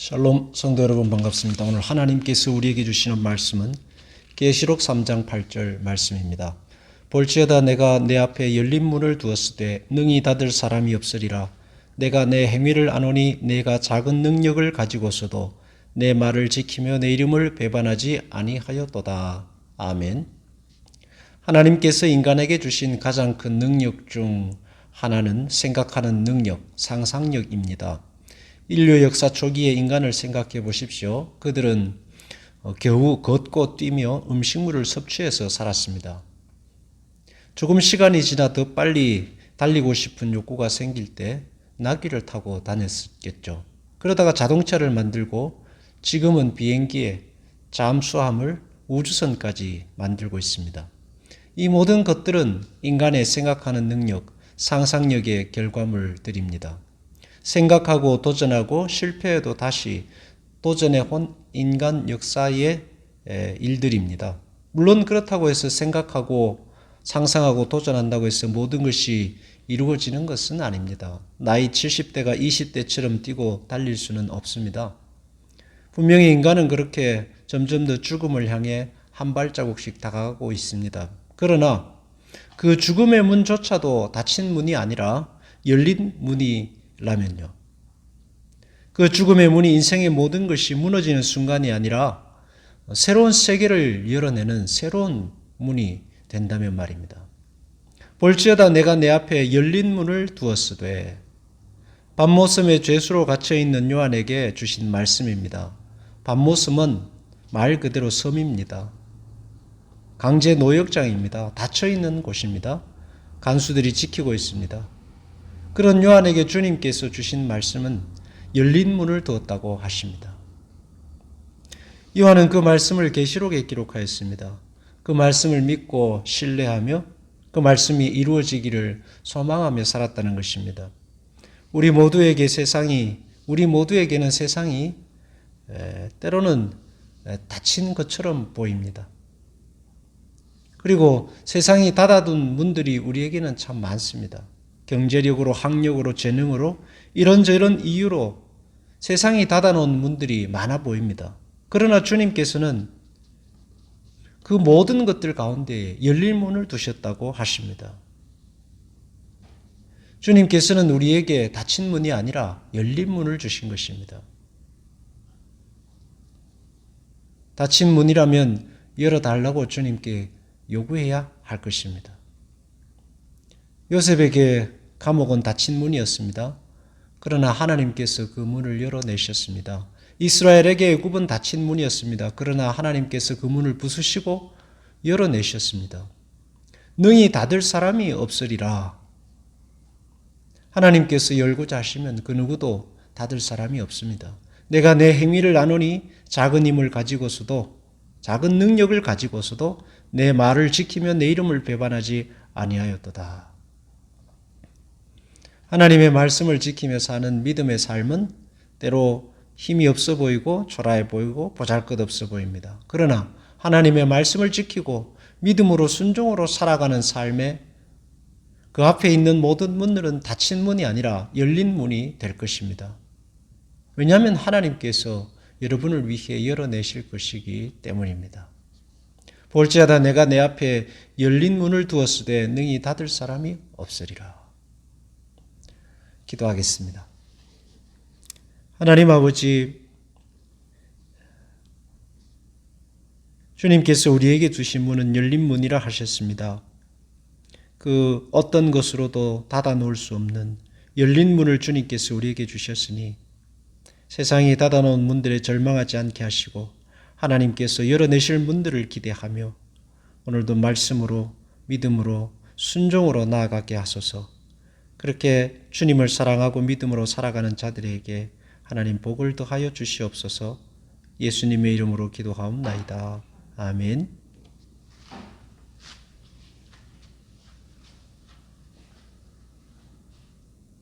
샬롬 성도 여러분 반갑습니다. 오늘 하나님께서 우리에게 주시는 말씀은 계시록 3장 8절 말씀입니다. 볼지어다 내가 내 앞에 열린 문을 두었으되 능히 닫을 사람이 없으리라. 내가 내 행위를 아노니 내가 작은 능력을 가지고서도 내 말을 지키며 내 이름을 배반하지 아니하였도다. 아멘. 하나님께서 인간에게 주신 가장 큰 능력 중 하나는 생각하는 능력, 상상력입니다. 인류 역사 초기의 인간을 생각해 보십시오. 그들은 겨우 걷고 뛰며 음식물을 섭취해서 살았습니다. 조금 시간이 지나 더 빨리 달리고 싶은 욕구가 생길 때 나귀를 타고 다녔겠죠. 그러다가 자동차를 만들고 지금은 비행기에 잠수함을 우주선까지 만들고 있습니다. 이 모든 것들은 인간의 생각하는 능력, 상상력의 결과물들입니다. 생각하고 도전하고 실패해도 다시 도전해온 인간 역사의 일들입니다. 물론 그렇다고 해서 생각하고 상상하고 도전한다고 해서 모든 것이 이루어지는 것은 아닙니다. 나이 70대가 20대처럼 뛰고 달릴 수는 없습니다. 분명히 인간은 그렇게 점점 더 죽음을 향해 한 발자국씩 다가가고 있습니다. 그러나 그 죽음의 문조차도 닫힌 문이 아니라 열린 문이라면요. 그 죽음의 문이 인생의 모든 것이 무너지는 순간이 아니라 새로운 세계를 열어내는 새로운 문이 된다면 말입니다. 볼지어다 내가 내 앞에 열린 문을 두었으되 밤모섬의 죄수로 갇혀있는 요한에게 주신 말씀입니다. 밤모섬은 말 그대로 섬입니다. 강제 노역장입니다. 닫혀있는 곳입니다. 간수들이 지키고 있습니다. 그런 요한에게 주님께서 주신 말씀은 열린 문을 두었다고 하십니다. 요한은 그 말씀을 계시록에 기록하였습니다. 그 말씀을 믿고 신뢰하며 그 말씀이 이루어지기를 소망하며 살았다는 것입니다. 우리 모두에게는 세상이 때로는 닫힌 것처럼 보입니다. 그리고 세상이 닫아둔 문들이 우리에게는 참 많습니다. 경제력으로, 학력으로, 재능으로 이런저런 이유로 세상이 닫아놓은 문들이 많아 보입니다. 그러나 주님께서는 그 모든 것들 가운데 열린 문을 두셨다고 하십니다. 주님께서는 우리에게 닫힌 문이 아니라 열린 문을 주신 것입니다. 닫힌 문이라면 열어달라고 주님께 요구해야 할 것입니다. 요셉에게 감옥은 닫힌 문이었습니다. 그러나 하나님께서 그 문을 열어내셨습니다. 이스라엘에게 애굽은 닫힌 문이었습니다. 그러나 하나님께서 그 문을 부수시고 열어내셨습니다. 능히 닫을 사람이 없으리라. 하나님께서 열고자 하시면 그 누구도 닫을 사람이 없습니다. 내가 내 행위를 아노니 작은 힘을 가지고서도 작은 능력을 가지고서도 내 말을 지키며 내 이름을 배반하지 아니하였도다. 하나님의 말씀을 지키며 사는 믿음의 삶은 때로 힘이 없어 보이고 초라해 보이고 보잘것없어 보입니다. 그러나 하나님의 말씀을 지키고 믿음으로 순종으로 살아가는 삶에 그 앞에 있는 모든 문들은 닫힌 문이 아니라 열린 문이 될 것입니다. 왜냐하면 하나님께서 여러분을 위해 열어내실 것이기 때문입니다. 볼지어다 내가 내 앞에 열린 문을 두었으되 능히 닫을 사람이 없으리라. 기도하겠습니다. 하나님 아버지, 주님께서 우리에게 주신 문은 열린 문이라 하셨습니다. 그 어떤 것으로도 닫아 놓을 수 없는 열린 문을 주님께서 우리에게 주셨으니 세상이 닫아 놓은 문들에 절망하지 않게 하시고 하나님께서 열어내실 문들을 기대하며 오늘도 말씀으로 믿음으로 순종으로 나아가게 하소서. 그렇게 주님을 사랑하고 믿음으로 살아가는 자들에게 하나님 복을 더하여 주시옵소서. 예수님의 이름으로 기도하옵나이다. 아멘.